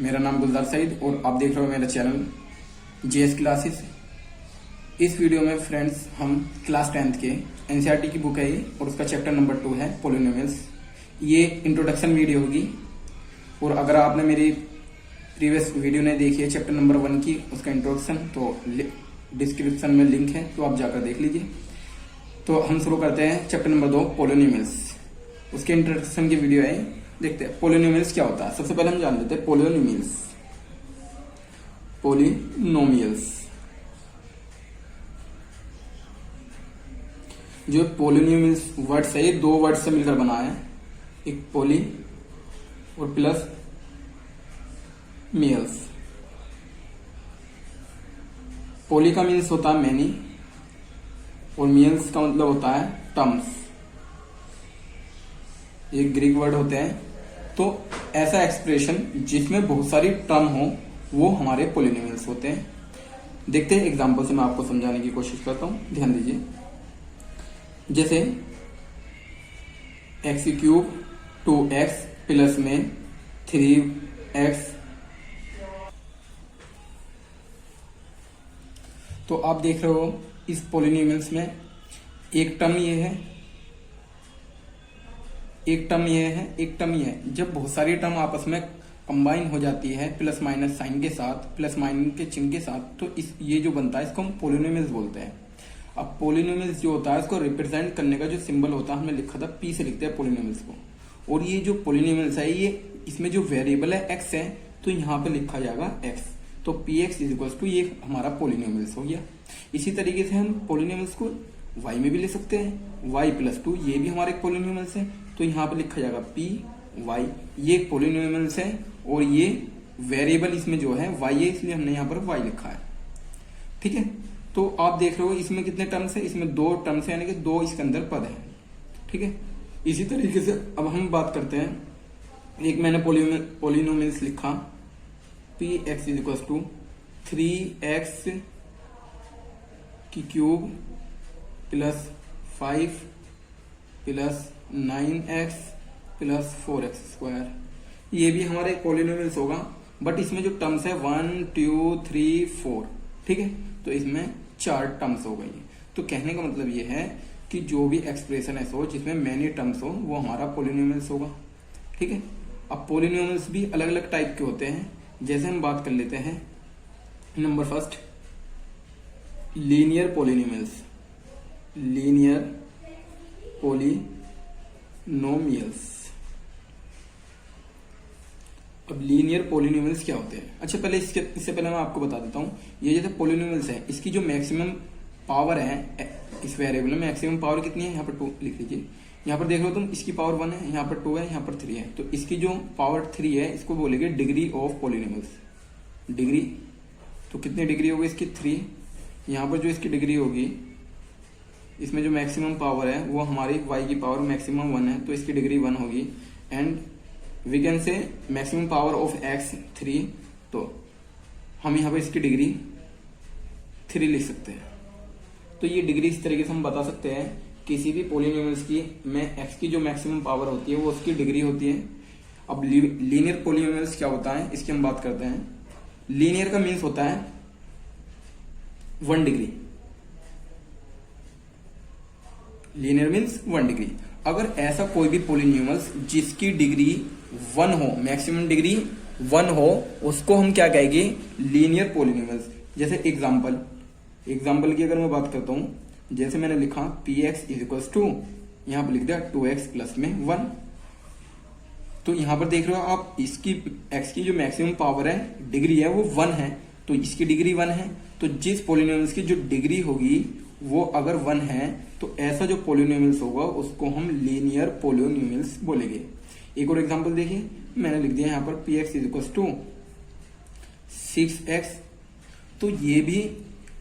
मेरा नाम गुलजार सईद और आप देख रहे हो मेरा चैनल जेएस क्लासेस। इस वीडियो में फ्रेंड्स हम क्लास 10th के एनसीईआरटी की बुक है ये और उसका चैप्टर नंबर 2 है पॉलिनोमियल्स। ये इंट्रोडक्शन वीडियो होगी और अगर आपने मेरी प्रीवियस वीडियो नहीं देखी है चैप्टर नंबर 1 की उसका इंट्रोडक्शन तो डिस्क्रिप्शन में लिंक है, तो आप जाकर देख लीजिए। तो हम शुरू करते हैं चैप्टर नंबर 2 पॉलिनोमियल्स। उसके इंट्रोडक्शन की वीडियो है, देखते हैं पॉलिनोमियल्स क्या होता है। सबसे पहले हम जान लेते हैं पॉलिनोमियल्स। जो पॉलिनोमियल्स वर्ड्स है ये दो वर्ड से मिलकर बना है, एक पॉली और प्लस मियल्स। पॉली का मीन्स होता है मैनी और मियल्स का मतलब होता है टर्म्स। ये ग्रीक वर्ड होते हैं, तो ऐसा एक्सप्रेशन जिसमें बहुत सारी टर्म हो वो हमारे पॉलिनोमियल्स होते हैं। देखते हैं एग्जांपल से मैं आपको समझाने की कोशिश करता हूं, ध्यान दीजिए। जैसे x³ 2x प्लस में 3x, तो आप देख रहे हो इस पॉलिनोमियल्स में एक टर्म ये है, एक टर्म ये है, एक टर्म ये है। जब बहुत सारी टर्म आपस में कंबाइन हो जाती है प्लस माइनस साइन के साथ, प्लस माइनस के चिन्ह के साथ, तो ये जो बनता है इसको हम पॉलिनोमियल्स बोलते हैं। अब पॉलिनोमियल्स जो होता है इसको रिप्रेजेंट करने का जो सिंबल होता है, हमने लिखा था P से लिखते हैं पॉलिनोमियल्स को। और ये जो पॉलिनोमियल्स है ये इसमें जो वेरिएबल है x है, तो यहाँ पे लिखा जाएगा x, तो px इज टू ये हमारा पॉलिनोमियल्स हो गया। इसी तरीके से हम पॉलिनोमियल्स को y में भी ले सकते हैं, y+2 ये भी हमारे पॉलिनोमियल्स है, तो यहाँ पे लिखा जाएगा p y, ये पॉलिनोमियल्स है और ये वेरिएबल इसमें जो है y है, इसलिए हमने यहाँ पर y लिखा है। ठीक है, तो आप देख रहे हो इसमें कितने टर्म्स है, इसमें दो टर्म्स है, यानी कि दो इसके अंदर पद है। ठीक है, इसी तरीके से अब हम बात करते हैं, एक मैंने पॉलिनोमियल्स लिखा px इज टू 3x की cube plus 5 plus 9x plus 4x square. ये भी हमारे पॉलिनोमियल्स होगा, बट इसमें जो टर्म्स है 1 2 3 4, ठीक है, तो इसमें 4 टर्म्स हो गई। तो कहने का मतलब ये है कि जो भी एक्सप्रेशन ऐसा हो जिसमें मैनी टर्म्स हो वो हमारा पॉलिनोमियल्स होगा। ठीक है, अब पॉलिनोमियल्स भी अलग अलग टाइप के होते हैं। जैसे हम बात कर लेते हैं number first, linear polynomials. Linear polynomials. अब लीनियर पॉलिनोमियल्स क्या होते हैं? अच्छा, पहले इससे पहले मैं आपको बता देता हूं, ये जैसे पॉलिनोमियल्स है इसकी जो मैक्सिमम पावर है इस वेरिएबल में, मैक्सिमम पावर कितनी है, यहाँ पर 2 लिख लीजिए। यहाँ पर देख लो तुम, इसकी पावर 1 है, यहाँ पर 2 है, यहाँ पर 3 है, तो इसकी जो पावर 3 है इसको बोलेंगे डिग्री ऑफ पॉलिनोमियल्स। डिग्री, तो कितनी डिग्री होगी इसकी 3। यहाँ पर जो इसकी डिग्री होगी, इसमें जो मैक्सिमम पावर है वो हमारी y की पावर मैक्सिमम 1 है, तो इसकी डिग्री 1 होगी। And we can say maximum power of x 3, तो हम यहाँ पर इसकी डिग्री 3 लिख सकते हैं। तो ये डिग्री इस तरीके से हम बता सकते हैं किसी भी पॉलिनोमियल्स की में x की जो मैक्सिमम पावर होती है वो उसकी डिग्री होती है। अब लीनियर पॉलिनोमियल्स क्या होता है इसकी हम बात करते हैं। लीनियर का मीन्स होता है 1 डिग्री। Linear means 1 degree. अगर ऐसा कोई भी पॉलिनोमियल्स जिसकी डिग्री 1 हो, मैक्सिमम डिग्री 1 हो, उसको हम क्या कहेंगे, लीनियर पॉलिनोमियल्स। जैसे एग्जाम्पल की अगर मैं बात करता हूं, जैसे मैंने लिखा px इज टू, यहां पर लिख दिया 2x प्लस में 1, तो यहां पर देख रहे हो आप इसकी x की जो मैक्सिमम पावर है, डिग्री है वो 1 है, तो इसकी डिग्री 1 है। तो जिस पॉलिनोमियल्स की जो डिग्री होगी वो अगर 1 है, तो ऐसा जो पॉलिनोमियल्स होगा उसको हम लीनियर पॉलिनोमियल्स बोलेंगे। एक और एग्जांपल देखिए, मैंने लिख दिया यहाँ पर px इज टू 6x, तो ये भी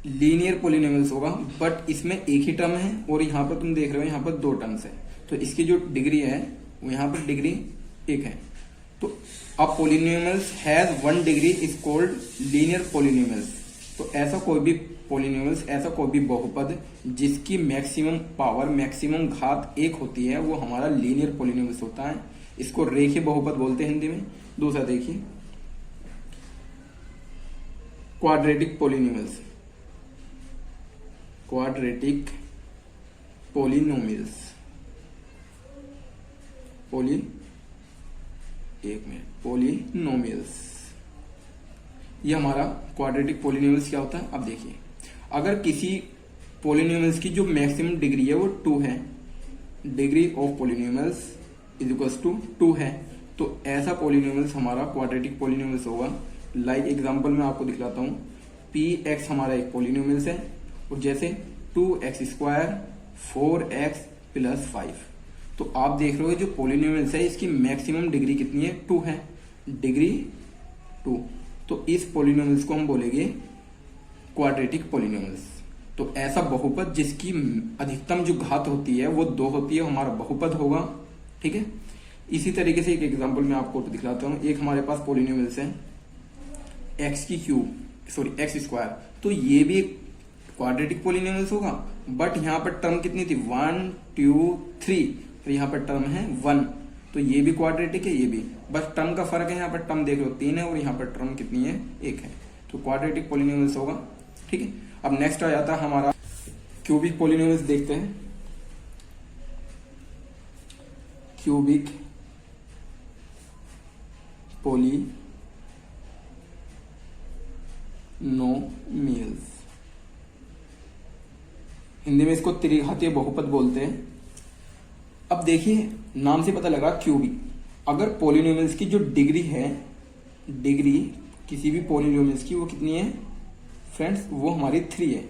लीनियर पॉलिनोमियल्स होगा, बट इसमें एक ही टर्म है और यहाँ पर तुम देख रहे हो यहाँ पर 2 टर्म्स है, तो इसकी जो डिग्री है वो यहाँ पर डिग्री 1 है। तो अब polynomials has 1 degree is called linear polynomials. तो ऐसा कोई भी पॉलिनोमियल्स, ऐसा कोई भी बहुपद जिसकी मैक्सिमम पावर, मैक्सिमम घात 1 होती है, वो हमारा लीनियर पॉलिनोमियल्स होता है। इसको रेखीय बहुपद बोलते हैं हिंदी में। दूसरा देखिए, quadratic polynomials, quadratic polynomials, polynomials, ये हमारा क्वाड्रेटिक पोलिनोमियल्स क्या होता है। अब देखिए, अगर किसी पोलिनोमियल्स की जो मैक्सिमम डिग्री है वो 2 है, degree of polynomials is equals to 2 है, तो ऐसा पोलिनोमियल्स हमारा क्वाड्रेटिक पोलिनोमियल्स होगा। लाइक एग्जांपल मैं आपको दिखलाता हूं, पी एक्स हमारा एक पोलिनोमियल्स है, और जैसे 2x², 4x + 5, तो आप देख रहे हो जो पोलिनोमियल्स है इसकी मैक्सिमम डिग्री कितनी है, 2 है, डिग्री 2, तो इस पोलिनोमियल्स को हम बोलेंगे क्वाड्रेटिक पोलिनोमियल्स। तो ऐसा बहुपद जिसकी अधिकतम जो घात होती है वो 2 होती है, हमारा बहुपद होगा। ठीक है, इसी तरीके से एक एग्जांपल मैं आपको दिखलाता हूं। एक हमारे पास पोलिनोमियल्स है x², तो ये भी क्वाड्रेटिक पोलिनोमियल्स होगा, बट यहाँ पर टर्म कितनी थी, 1 2 3, और यहाँ पर टर्म है 1, तो ये भी क्वाड्रेटिक है, ये भी, बस टर्म का फर्क है। यहाँ पर टर्म देख लो 3 है, और यहाँ पर टर्म कितनी है, 1 है, तो क्वाड्रेटिक पोलिनोमियल्स होगा। ठीक है, अब नेक्स्ट आ जाता है हमारा क्यूबिक पोलिनोमियल्स। देखते हैं क्यूबिक पोलिनोमियल्स, हिंदी में इसको त्रिघातीय बहुपद बोलते हैं। अब देखिए, नाम से पता लगा क्यूबिक, अगर पोलिनोमियल्स की जो डिग्री है, डिग्री किसी भी पोलिनोमियल्स की वो कितनी है फ्रेंड्स, वो हमारी 3 है,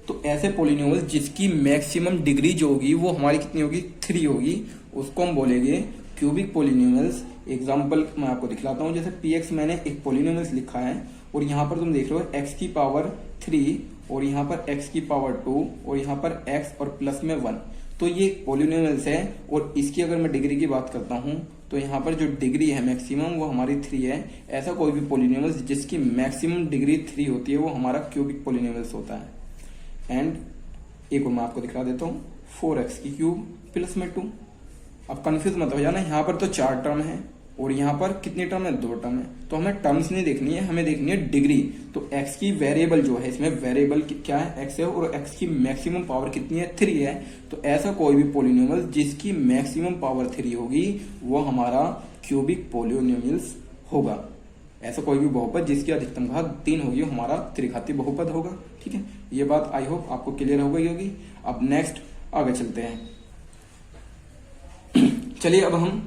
तो ऐसे पोलिनोमियल्स जिसकी मैक्सिमम डिग्री जो होगी वो हमारी कितनी होगी, 3 होगी, उसको हम बोलेंगे क्यूबिक पोलिनोमियल्स। एग्जांपल मैं आपको दिखलाता हूं, जैसे px मैंने एक पोलिनोमियल्स लिखा है, और यहाँ पर तुम देख रहे हो x⁻3, और यहाँ पर x⁻2, और यहाँ पर x और प्लस में 1, तो ये पोलिनोमियल्स है। और इसकी अगर मैं डिग्री की बात करता हूं, तो यहाँ पर जो डिग्री है मैक्सिमम वो हमारी 3 है। ऐसा कोई भी पोलिनोमियल्स जिसकी मैक्सिमम डिग्री 3 होती है वो हमारा क्यूबिक पोलिनोमियल्स होता है। एंड एक और मैं आपको दिखा देता हूँ, 4x³ प्लस में 2। अब कंफ्यूज मत हो जाना, यहाँ पर तो 4 टर्म है, और यहाँ पर कितनी टर्म है, 2 टर्म है, तो हमें टर्म्स नहीं देखनी है, हमें देखनी है डिग्री। तो x की वेरिएबल जो है, इसमें वेरिएबल क्या है, x है, और x की मैक्सिमम पावर कितनी है, 3 है। तो ऐसा कोई भी पोलिनोमियल जिसकी मैक्सिमम पावर 3 होगी वो हमारा क्यूबिक पोलिनोमियल्स होगा। ऐसा कोई भी बहुपद जिसकी अधिकतम घात 3 होगी वो हमारा त्रिघातीय बहुपद होगा। ठीक है, ये बात आई होप आपको क्लियर हो गई होगी। अब नेक्स्ट आगे चलते हैं। चलिए अब हम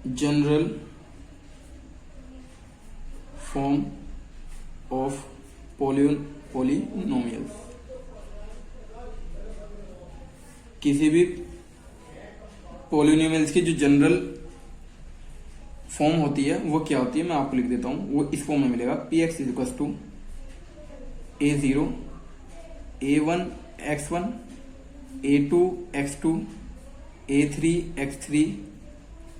जनरल फॉर्म ऑफ पोलिनोमियल्स, किसी भी पोलिनोमियल्स की जो जनरल फॉर्म होती है वो क्या होती है, मैं आपको लिख देता हूं। वो इस फॉर्म में मिलेगा, px = a0 a1 x1 a2 x2 a3 x3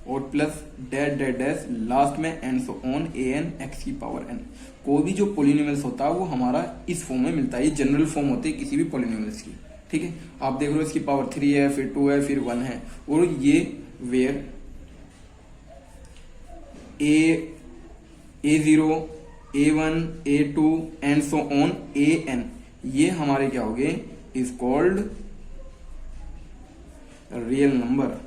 और plus dash dash dash last में and so on an x⁻n। कोई भी जो पोलिनोमियल्स होता है वो हमारा इस फॉर्म में मिलता है। ये जनरल फॉर्म होती है किसी भी पोलिनोमियल्स की। ठीक है, आप देख रहे हो इसकी पावर 3 है, फिर 2 है, फिर 1 है, और ये where a0 a1 a2 and so on an, ये हमारे क्या हो गए, इज कॉल्ड रियल नंबर।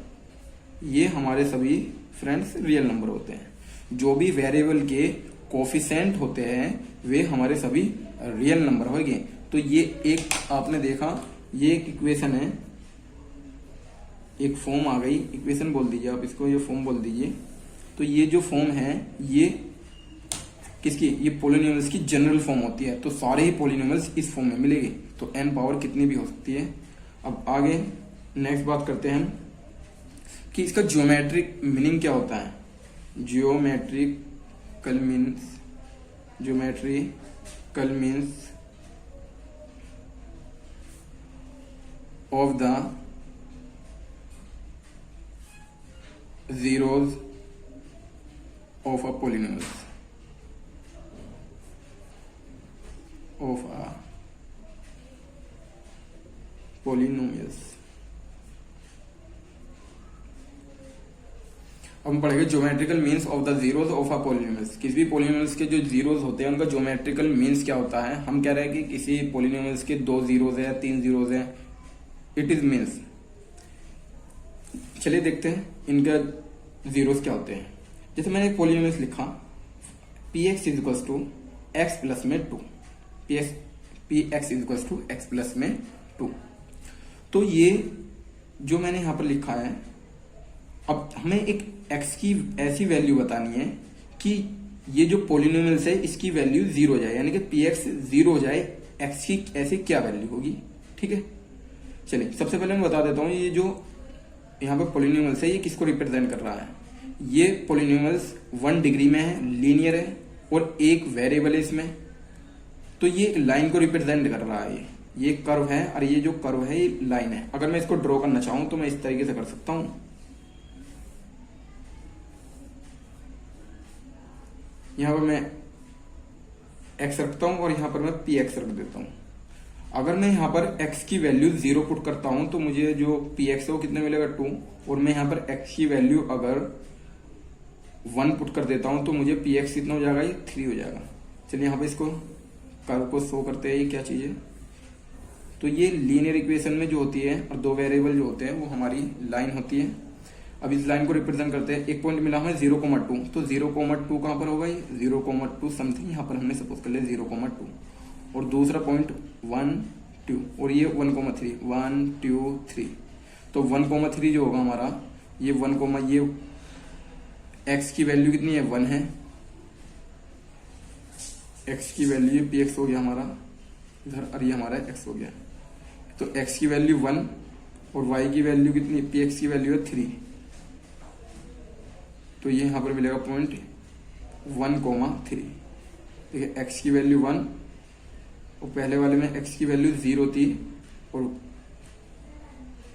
ये हमारे सभी फ्रेंड्स रियल नंबर होते हैं। जो भी वेरिएबल के कोफिशिएंट होते हैं वे हमारे सभी रियल नंबर होंगे। तो ये एक आपने देखा, ये एक इक्वेशन है, एक फॉर्म आ गई, इक्वेशन बोल दीजिए आप इसको, ये फॉर्म बोल दीजिए। तो ये जो फॉर्म है ये किसकी, ये पोलिनोमियल्स की जनरल फॉर्म होती है। तो सारे ही पोलिनोमियल्स इस फॉर्म में मिलेंगे, तो n पावर कितनी भी हो सकती है। अब आगे नेक्स्ट बात करते हैं हम कि इसका ज्योमेट्रिक मीनिंग क्या होता है। Geometrical means of the zeros of a polynomials of a polynomials। अब हम पढ़ेंगे geometrical means of the zeros of a polynomials. किसी भी पॉलिनोमियल्स के जो जीरोस होते हैं उनका ज्योमेट्रिकल मीन्स क्या होता है। हम कह रहे हैं कि किसी पॉलिनोमियल्स के 2 जीरोस है या 3 जीरोस है, इट इज मीन्स। चलिए देखते हैं इनका जीरोस क्या होते हैं। जैसे मैंने एक पॉलिनोमियल्स लिखा p x is equals to x plus में 2, p x is equals to x plus में 2। तो ये जो मैंने यहां पर लिखा है, अब हमें एक x की ऐसी वैल्यू बतानी है कि ये जो पॉलिनोमियल्स है इसकी वैल्यू 0 हो जाए, यानी कि px 0 हो जाए, x की ऐसी क्या वैल्यू होगी। ठीक है, चलिए सबसे पहले मैं बता देता हूं ये जो यहाँ पर पॉलिनोमियल्स है ये किसको रिप्रेजेंट कर रहा है। ये पॉलिनोमियल्स 1 डिग्री में है, लीनियर है और एक वेरिएबल है इसमें, तो ये एक लाइन को रिप्रेजेंट कर रहा है। ये कर्व है और ये जो कर्व है ये लाइन है। अगर मैं इसको ड्रॉ करना चाहूं तो मैं इस तरीके से कर सकता हूं। यहां पर मैं x रखता हूं और यहां पर मैं px रख देता हूं। अगर मैं यहां पर x की वैल्यू 0 पुट करता हूं तो मुझे जो px है वो कितने मिलेगा 2, और मैं यहां पर x की वैल्यू अगर 1 पुट कर देता हूं तो मुझे px कितना हो जाएगा, ये 3 हो जाएगा। चलिए यहां पर इसको कर्व को शो करते हैं ये क्या चीज है। तो ये लीनियर इक्वेशन में जो होती है और 2 वेरिएबल जो होते हैं वो हमारी लाइन होती है। अब इस लाइन को रिप्रेजेंट करते हैं। एक पॉइंट मिला हमें 0,2, तो 0,2 कहां पर होगा, ये 0,2 समथिंग यहां पर हमने सपोज कर लिया 0,2, और दूसरा पॉइंट 1 2 और ये 1,3 1 2 3। तो 1,3 जो होगा हमारा ये 1, ये x की वैल्यू कितनी है 1 है, x की वैल्यू px हो गया हमारा इधर, और ये हमारा x हो गया। तो x की वैल्यू 1 और y की वैल्यू कितनी, px की वैल्यू है 3, तो ये यहां पर मिलेगा पॉइंट 1,3। देखिए x की वैल्यू 1 और पहले वाले में x की वैल्यू 0 थी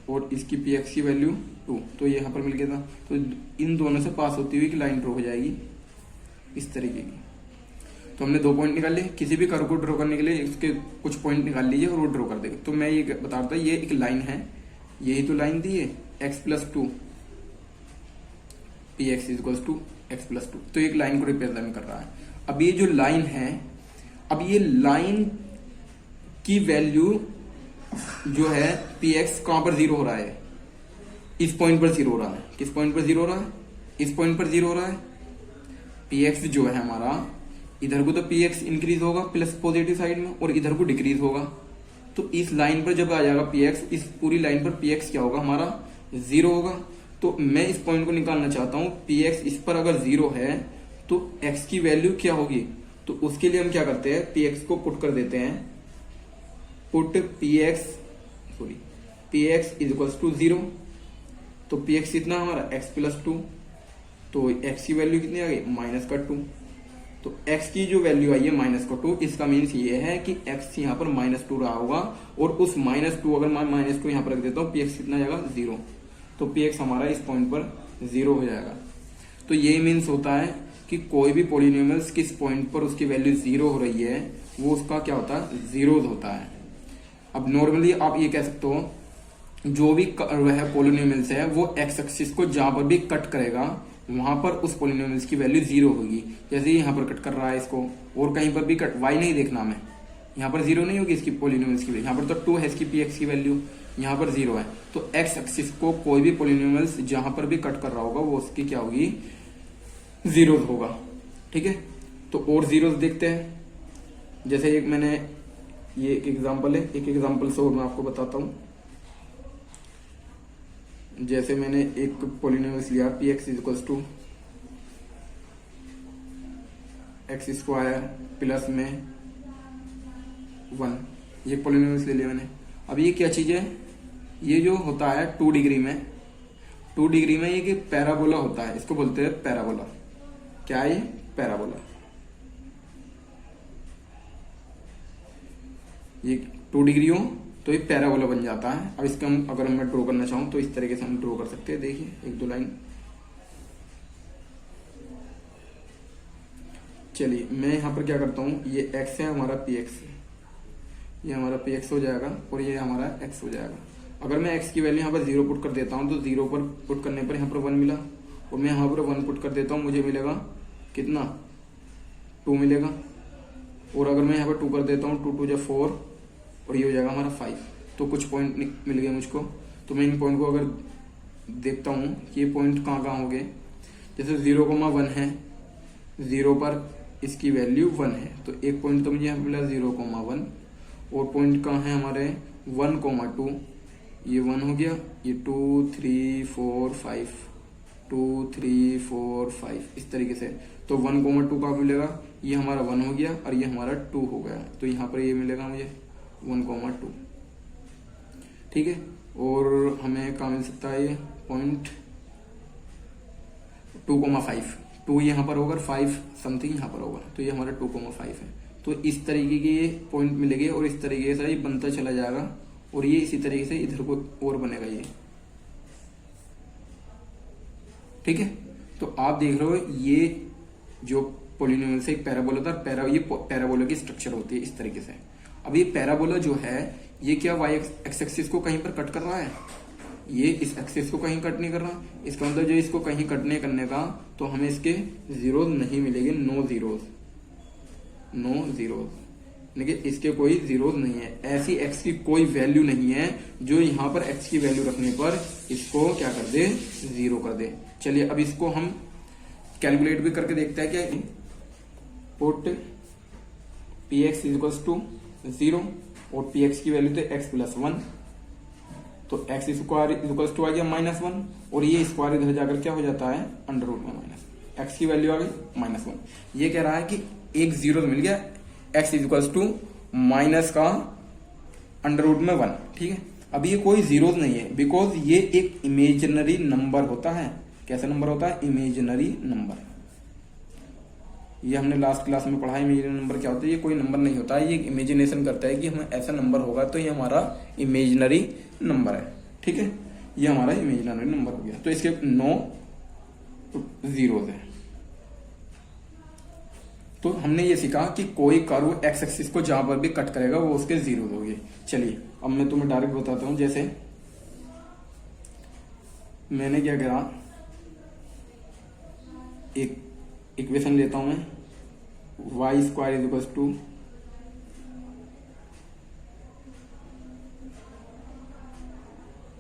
और इसकी px की वैल्यू 2, तो ये यहां पर मिल गया था। तो इन दोनों से पास होती हुई की लाइन ड्रॉ हो जाएगी इस तरीके की। तो हमने 2 पॉइंट निकाल लिए। किसी भी कर्व को ड्रॉ करने के लिए इसके कुछ पॉइंट निकाल लीजिए और वो ड्रॉ कर देगा। तो मैं ये बता रहा था ये एक लाइन है, यही तो लाइन दी है x plus 2 p x is equals to x plus 2, तो एक लाइन को रिप्रेजेंट कर रहा है। अब ये जो लाइन है, अब ये लाइन की वैल्यू जो है पी एक्स कहां पर 0 हो रहा है, इस पॉइंट पर 0 हो रहा है। किस पॉइंट पर 0 हो रहा है, इस पॉइंट पर 0 हो रहा है। पी एक्स जो है हमारा, इधर को तो पी एक्स इंक्रीज होगा प्लस पॉजिटिव साइड में और इधर को डिक्रीज होगा। तो इस लाइन पर जब आ जाएगा पी एक्स, इस पूरी लाइन पर पी एक्स क्या होगा हमारा 0 होगा। तो मैं इस पॉइंट को निकालना चाहता हूं, पी एक्स इस पर अगर 0 है तो x की वैल्यू क्या होगी। तो उसके लिए हम क्या करते हैं, पी एक्स को पुट कर देते हैं, put p x is equals to 0। तो पी एक्स कितना हमारा x प्लस 2, तो x की वैल्यू कितनी आ गई -2। तो x की जो वैल्यू आई है -2, इसका मीन्स ये है कि x यहाँ पर -2 रहा होगा, और उस -2 अगर मैं -2 यहाँ पर रख देता हूँ, पी एक्स कितना जाएगा 0। तो पी एक्स हमारा इस पॉइंट पर 0 हो जाएगा। तो यही मीन्स होता है कि कोई भी पॉलिनोमियल्स किस पॉइंट पर उसकी वैल्यू 0 हो रही है वो उसका क्या होता है, जीरोज होता है। अब नॉर्मली आप ये कह सकते हो जो भी वह पॉलिनोमियल्स है वो एक्स एक्सिस को जहां पर भी कट करेगा वहां पर उस पॉलिनोमियल्स की वैल्यू 0 होगी। जैसे यहाँ पर कट कर रहा है इसको, और कहीं पर भी कट, वाई नहीं देखना हमें, यहाँ पर 0 नहीं होगी इसकी पॉलिनोमियल्स की वैल्यू। यहाँ पर तो 2 है इसकी पी एक्स की वैल्यू, यहाँ पर 0 है। तो एक्स एक्सिस को कोई भी पॉलिनोमियल्स जहां पर भी कट कर रहा होगा वो उसकी क्या होगी, 0 होगा। ठीक है, तो और 0 देखते हैं। जैसे एक मैंने ये एक एग्जांपल है, एक एग्जांपल से और मैं आपको बताता हूं। जैसे मैंने एक पॉलिनोमियल्स लिया p x is equals to x square plus में 1, ये पॉलिनोमियल्स ले लिया मैंने। अब ये क्या चीज है, ये जो होता है 2 डिग्री में, 2 डिग्री में ये कि पैराबोला होता है, इसको बोलते हैं पैराबोला। क्या है ये, पैराबोला। ये 2 डिग्री हो तो ये पैराबोला बन जाता है। अब इसका हम अगर मैं ड्रॉ करना चाहूं तो इस तरीके से हम ड्रॉ कर सकते हैं। देखिए 1-2 लाइन। चलिए मैं यहां पर क्या करता हूं, ये x है हमारा पी एक्स, ये हमारा पी एक्स हो जाएगा और ये हमारा x हो जाएगा। अगर मैं x की वैल्यू यहाँ पर 0 पुट कर देता हूँ तो 0 पर पुट करने पर यहाँ पर 1 मिला, और मैं यहाँ पर 1 पुट कर देता हूँ, मुझे मिलेगा कितना 2 मिलेगा। और अगर मैं यहाँ पर 2 कर देता हूँ 2 2 जा 4 और ये हो जाएगा हमारा 5। तो कुछ पॉइंट मिल गए मुझको। तो मैं इन पॉइंट को अगर देखता हूँ कि ये पॉइंट कहाँ कहाँ हो गए, जैसे 0,1 है, 0 पर इसकी वैल्यू 1 है, तो एक पॉइंट तो मुझे यहाँ मिला 0,1। और पॉइंट कहाँ है हमारे 1,2, ये 1 हो गया, ये 2 3 4 5, 2 3 4 5 इस तरीके से। तो 1,2 का मिलेगा, ये हमारा 1 हो गया और ये हमारा 2 हो गया। तो यहाँ पर ये मिलेगा मुझे 1,2, ठीक है। और हमें कहाँ मिल सकता है ये पॉइंट 2,5, 2 यहाँ पर होगा, 5 समथिंग यहाँ पर होगा, तो ये हमारा 2,5 है। तो इस तरीके के ये पॉइंट मिलेंगे और इस तरीके से ये बनता चला जाएगा और ये इसी तरीके से इधर को और बनेगा ये, ठीक है। तो आप देख रहे हो ये जो पॉलिनोमियल से एक पैराबोला था, ये पैराबोला की स्ट्रक्चर होती है इस तरीके से। अब ये पैराबोला जो है ये क्या वाई एक्स एक्सिस को कहीं पर कट कर रहा है, ये इस एक्सिस को कहीं कट नहीं कर रहा। इसका मतलब जो इसको कहीं कटने करने का, तो हमें इसके जीरोज नहीं मिलेंगे, नो जीरोज, लेकिन इसके कोई जीरोज नहीं है। ऐसी एक्स की कोई वैल्यू नहीं है जो यहाँ पर एक्स की वैल्यू रखने पर इसको क्या कर दे, 0 कर दे। चलिए अब इसको हम कैलकुलेट भी करके देखते हैं। क्या put p x is to 0 और पी एक्स की वैल्यू तो x प्लस 1, तो एक्स स्क्वायर इक्वल टू आ गया -1 और ये स्क्वायर इधर जाकर क्या हो जाता है अंडर रूट में माइनस, एक्स की वैल्यू आ गई -1। ये कह रहा है कि एक जीरो मिल गया, एक्स इक्वल टू माइनस का अंडर रूट में 1, ठीक है। अब ये कोई जीरोज नहीं है, बिकॉज ये एक इमेजिनरी नंबर होता है। कैसा नंबर होता है, इमेजिनरी नंबर। ये हमने लास्ट क्लास में पढ़ा है, इमेजिनरी नंबर क्या होता है। ये कोई नंबर नहीं होता है, ये इमेजिनेशन करता है कि हमें ऐसा नंबर होगा, तो ये हमारा इमेजिनरी नंबर है, ठीक है। ये हमारा इमेजिनरी नंबर हो गया। तो इसके 9 जीरोज है। तो हमने ये सीखा कि कोई कर्व एक्स एक्सिस को जहां पर भी कट करेगा वो उसके जीरोज हो गए। चलिए अब मैं तुम्हें डायरेक्ट बताता हूं। जैसे मैंने क्या करा, एक इक्वेशन लेता हूं मैं, y square is equal to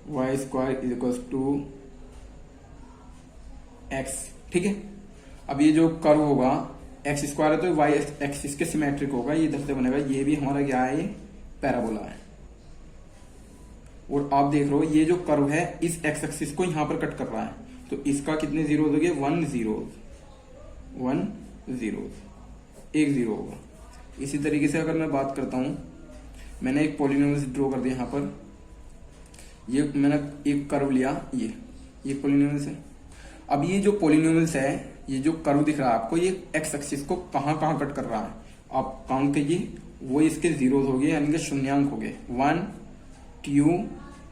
y square is equal to x, ठीक है। अब ये जो कर्व होगा एक्स स्क्वायर है तो वाई एक्सिस के सिमेट्रिक होगा, ये इधर से बनेगा। ये भी हमारा क्या है, ये पैराबोला है। और आप देख रहे हो ये जो कर्व है इस एक्स एक्सिस को यहां पर कट कर रहा है, तो इसका कितने जीरोज हो गए, 1 जीरो, एक जीरो होगा। इसी तरीके से अगर मैं बात करता हूं, मैंने एक पॉलिनोमियल ड्रॉ कर दिया यहां पर। ये मैंने एक कर्व लिया, ये पॉलिनोमियल है। अब ये जो पॉलिनोमियल्स है, ये जो कर्व दिख रहा है आपको, ये एक्स एक्सिस को कहां कहां कट कर रहा है आप काउंट कीजिए। वो इसके जीरोज हो गए, यानी कि शून्यांक हो गए, 1 2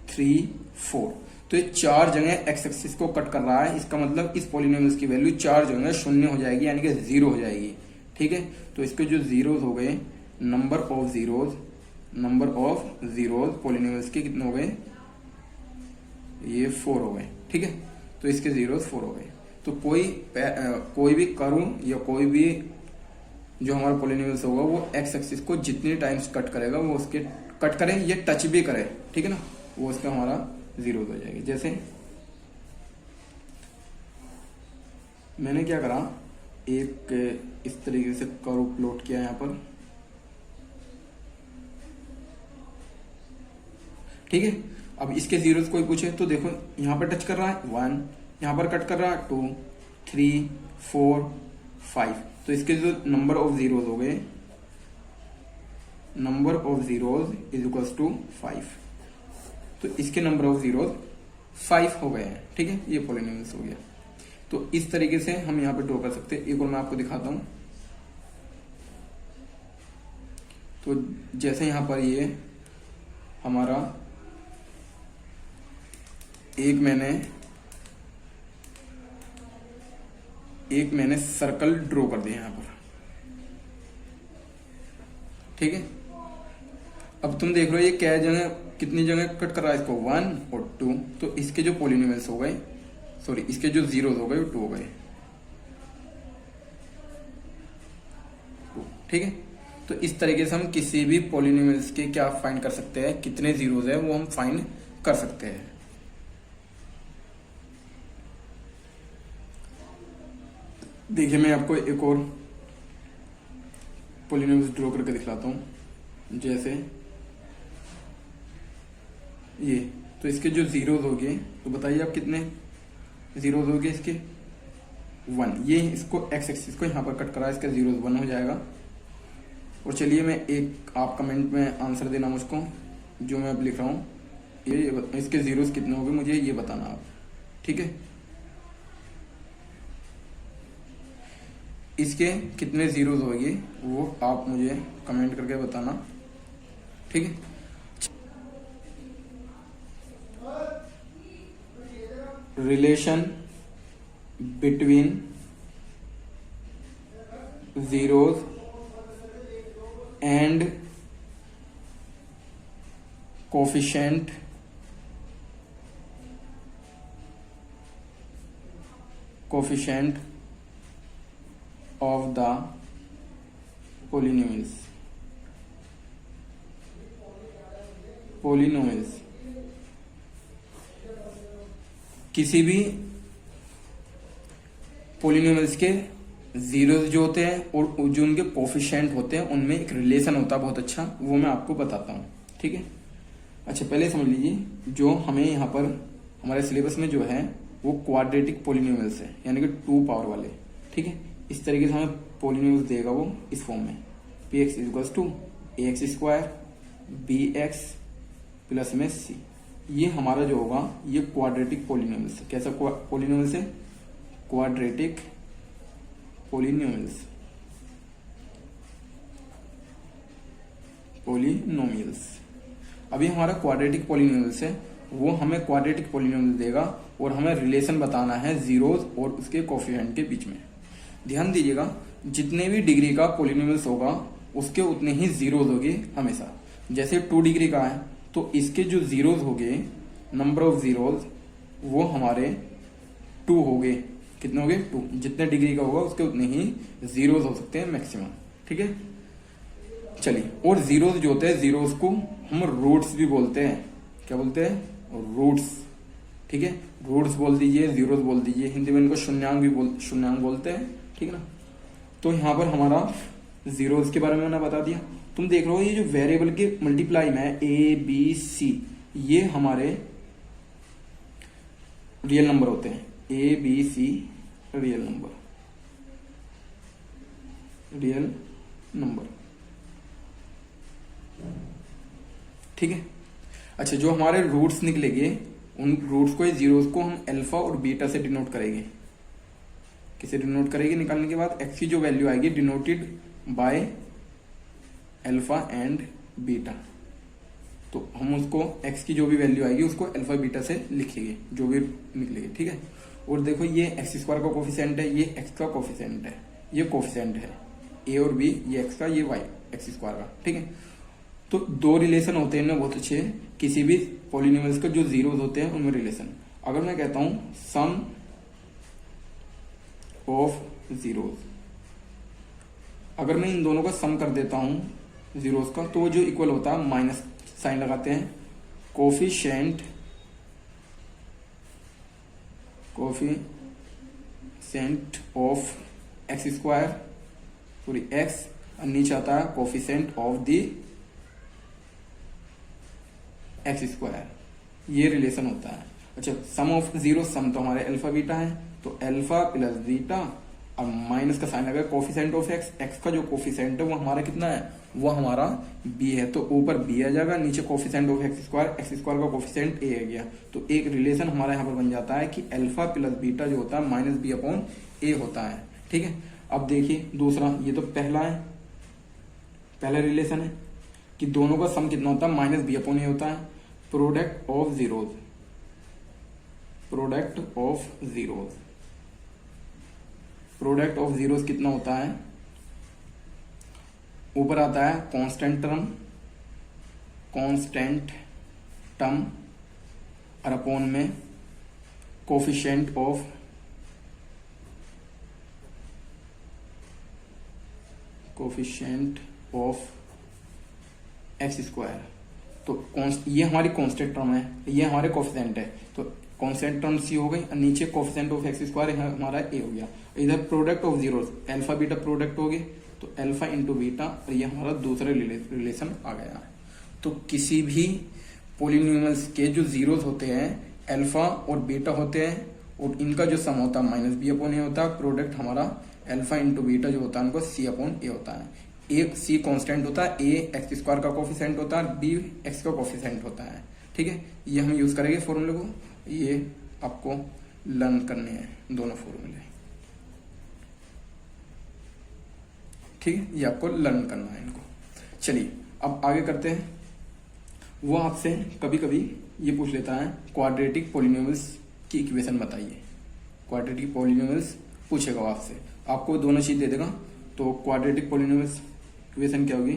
3 4। तो ये 4 जगह एक्स एक्सिस को कट कर रहा है। इसका मतलब इस पॉलिनोमियल्स की वैल्यू 4 जगह शून्य हो जाएगी, यानी कि 0 हो जाएगी, ठीक है। तो इसके जो जीरोज हो गए, नंबर ऑफ जीरोज पॉलिनोमियल्स के कितने हो गए, ये 4 हो गए, ठीक है। तो इसके जीरोज 4 हो गए। तो कोई भी कर्व या कोई भी जो हमारा पॉलिनोमियल्स होगा वो एक्स एक्सिस को जितने टाइम्स कट करेगा, वो उसके कट करे या टच भी करे, ठीक है ना, वो उसका हमारा जीरोज हो जाएगी। जैसे मैंने क्या करा, एक इस तरीके से कर्व प्लॉट किया यहां पर, ठीक है। अब इसके जीरोज कोई पूछे तो देखो यहां पर टच कर रहा है 1, यहां पर कट कर रहा है 2 3 4 5। तो इसके जो नंबर ऑफ जीरोज हो गए, number of zeros is equal to 5। तो इसके नंबर ऑफ जीरोज 5 हो गए हैं, ठीक है। ये पॉलिनोमियल्स हो गया। तो इस तरीके से हम यहां पे ड्रॉ कर सकते हैं। एक और मैं आपको दिखाता हूं। तो जैसे यहां पर ये हमारा एक मैंने सर्कल ड्रॉ कर दिया यहां पर, ठीक है। अब तुम देख रहे हो ये क्या जगह, कितनी जगह कट कर रहा है इसको, 1 और 2। तो इसके जो पॉलिनोमियल्स हो गए सॉरी इसके जो जीरोस हो गए वो 2 हो गए, ठीक है। तो इस तरीके से हम किसी भी पॉलिनोमियल्स के क्या फाइंड कर सकते हैं, कितने जीरोस है वो हम फाइंड कर सकते हैं। देखिए मैं आपको एक और पॉलिनोमियल्स ड्रॉ करके दिखलाता हूं। जैसे ये, तो इसके जो जीरोस हो गए, तो बताइए आप कितने जीरोस हो गए इसके, 1। ये इसको एक्स एक्सिस को यहां पर कट करा, इसका जीरोस 1 हो जाएगा। और चलिए मैं एक, आप कमेंट में आंसर देना मुझको, जो मैं अब लिख रहा हूँ ये इसके जीरोस कितने हो गए मुझे ये बताना आप, ठीक है। इसके कितने जीरोस हो गए वो आप मुझे कमेंट करके बताना, ठीक है। Relation between zeros and coefficient of the polynomials। किसी भी पॉलिनोमियल्स के जीरोस जो होते हैं और जो उनके कोफिशिएंट होते हैं उनमें एक रिलेशन होता है बहुत अच्छा, वो मैं आपको बताता हूँ, ठीक है। अच्छा पहले समझ लीजिए, जो हमें यहाँ पर हमारे सिलेबस में जो है वो क्वाड्रेटिक पॉलिनोमियल्स है, यानी कि 2 पावर वाले, ठीक है। इस तरीके से हमें पॉलिनोमियल्स देगा वो इस फॉर्म में, px equals to ax square bx plus में c। ये हमारा जो होगा ये क्वाड्रेटिक पॉलिनोमियल्स। कैसा पॉलिनोमियल्स है? Quadratic polynomials. अभी हमारा क्वाड्रेटिक पॉलिनोमियल्स है, वो हमें क्वाड्रेटिक पॉलिनोमियल देगा और हमें रिलेशन बताना है जीरोस और उसके कोफिशिएंट के बीच में। ध्यान दीजिएगा, जितने भी डिग्री का पॉलिनोमियल्स होगा उसके उतने ही जीरोस होंगे हमेशा। जैसे 2 डिग्री का है तो इसके जो जीरोस होंगे, नंबर ऑफ जीरोस, वो हमारे 2 होंगे। कितने होंगे? 2। जितने डिग्री का होगा उसके उतने ही जीरोस हो सकते हैं मैक्सिमम, ठीक है। चलिए, और जीरोस जो होते हैं, जीरोस को हम रूट्स भी बोलते हैं। क्या बोलते हैं? रूट्स, ठीक है। रूट्स बोल दीजिए, जीरोस बोल दीजिए, हिंदी में इनको शून्यांक बोलते हैं, ठीक है ना। तो यहाँ पर हमारा जीरोस के बारे में मैंने बता दिया। तुम देख रहे हो ये जो वेरिएबल के मल्टीप्लाई में है ABC, ये हमारे रियल नंबर होते हैं। ABC रियल नंबर, ठीक है। अच्छा, जो हमारे रूट्स निकलेंगे उन रूट्स को, जीरोस को हम अल्फा और बीटा से डिनोट करेंगे। किसे डिनोट करेंगे? निकालने के बाद एक्स की जो वैल्यू आएगी denoted by alpha and beta. तो हम उसको एक्स की जो भी वैल्यू आएगी उसको अल्फा बीटा से लिखेंगे, जो भी निकलेगी, ठीक है। और देखो ये एक्स स्क्वायर का कोफिशिएंट है, ये एक्स का कोफिशिएंट है, ये कोफिशिएंट है ए और बी, ये एक्स का, ये वाई एक्स स्क्वायर का, ठीक है। तो 2 रिलेशन होते हैं ना बहुत अच्छे किसी भी पॉलिनोमियल्स के, जो जीरोस होते हैं उनमें रिलेशन। अगर मैं कहता हूं सम ऑफ जीरोस, अगर मैं इन दोनों का सम कर देता हूं जीरोस का, तो जो इक्वल होता है, माइनस साइन लगाते हैं, coefficient of x square, sorry x, और नीचे आता है coefficient of the x square, ये रिलेशन होता है। अच्छा, सम ऑफ जीरो, सम तो हमारे अल्फा बीटा है, तो अल्फा प्लस बीटा, अब माइनस का साइन लगा, कोफिशिएंट ऑफ एक्स, एक्स का जो कोफिशिएंट है वो हमारा कितना है? वो हमारा बी है, तो ऊपर बी आ जाएगा, नीचे कोफिशिएंट ऑफ एक्स स्क्वायर का कोफिशिएंट ए आ गया। तो एक रिलेशन हमारा यहाँ पर बन जाता है कि अल्फा प्लस बीटा जो होता है माइनस बी अपॉन ए होता है, ठीक है। अब देखिए दूसरा, ये तो पहला है, पहला रिलेशन है कि दोनों का सम कितना होता है? माइनस बी अपॉन ए होता है। प्रोडक्ट ऑफ जीरोस कितना होता है? ऊपर आता है कांस्टेंट टर्म और अपॉन में कोफिशिएंट ऑफ एक्स स्क्वायर। तो ये हमारी कांस्टेंट टर्म है, ये हमारे कोफिशिएंट है, तो कांस्टेंट टर्म सी हो गई और नीचे कोफिशिएंट ऑफ एक्स स्क्वायर हमारा ए हो गया। इधर product of zero, alpha beta product हो गए, तो अल्फा इंटू बीटा, और ये हमारा दूसरा रिलेशन आ गया। तो किसी भी पोलिनोमियल्स के जो जीरोस होते हैं अल्फा और बीटा होते हैं, और इनका जो सम होता है माइनस बी अपॉन ए होता है। प्रोडक्ट हमारा अल्फा इंटू बीटा जो होता है उनको सी अपॉन ए होता है। एक सी कांस्टेंट होता है, ए एक्स स्क्वायर का कोफिशिएंट होता है, बी एक्स का कोफिशिएंट होता है। ठीक है, ये हम यूज करेंगे फॉर्मूले को, ये आपको लर्न करने हैं दोनों फॉर्मूले। ठीक है, ये आपको लर्न करना है इनको। चलिए अब आगे करते हैं। वो आपसे कभी कभी ये पूछ लेता है क्वाड्रेटिक पॉलिनोमियल्स की इक्वेशन बताइए। क्वाड्रेटिक पॉलिनोमियल्स पूछेगा वो आपसे, आपको दोनों चीज दे देगा। तो क्वाड्रेटिक पॉलिनोमियल्स इक्वेशन क्या होगी?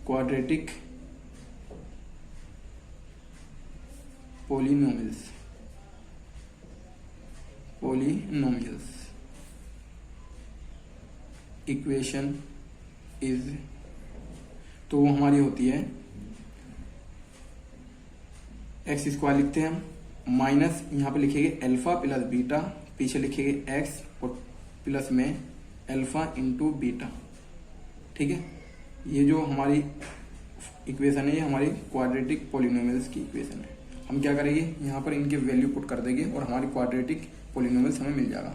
क्वाड्रेटिक पॉलिनोमियल्स इक्वेशन इज, तो वो हमारी होती है एक्स स्क्वायर लिखते हैं हम, माइनस यहाँ पे लिखेंगे अल्फा प्लस बीटा, पीछे लिखेंगे एक्स और प्लस में अल्फा इंटू बीटा। ठीक है, ये जो हमारी इक्वेशन है ये हमारी क्वाड्रेटिक पॉलिनोमियल्स की इक्वेशन है। हम क्या करेंगे, यहाँ पर इनके वैल्यू पुट कर देंगे और हमारी क्वाड्रेटिक पॉलिनोमियल्स हमें मिल जाएगा।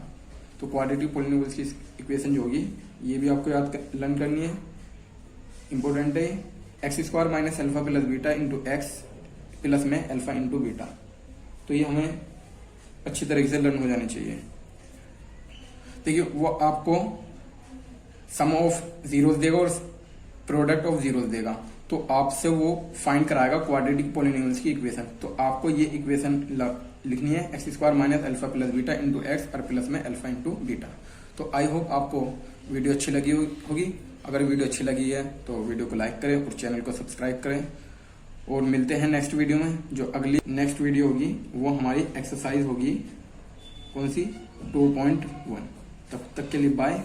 तो क्वाड्रेटिक पॉलिनोमियल्स की इक्वेशन जो होगी ये भी आपको लर्न करनी है, इंपॉर्टेंट है। X square minus alpha plus beta into x plus में अल्फा इंटू बीटा। तो ये हमें अच्छी तरीके से लर्न हो जानी चाहिए। देखिए वो आपको सम ऑफ जीरोस देगा और प्रोडक्ट ऑफ जीरोस देगा, तो आपसे वो फाइंड कराएगा क्वाड्रेटिक पॉलिनोमियल्स की इक्वेशन। तो आपको ये इक्वेशन लिखनी है x square minus alpha plus beta into x और प्लस में अल्फा इंटू बीटा। तो आई होप आपको वीडियो अच्छी लगी होगी। अगर वीडियो अच्छी लगी है तो वीडियो को लाइक करें और चैनल को सब्सक्राइब करें, और मिलते हैं नेक्स्ट वीडियो में। जो अगली नेक्स्ट वीडियो होगी वो हमारी एक्सरसाइज होगी कौन सी, 2.1। तब तक के लिए बाय।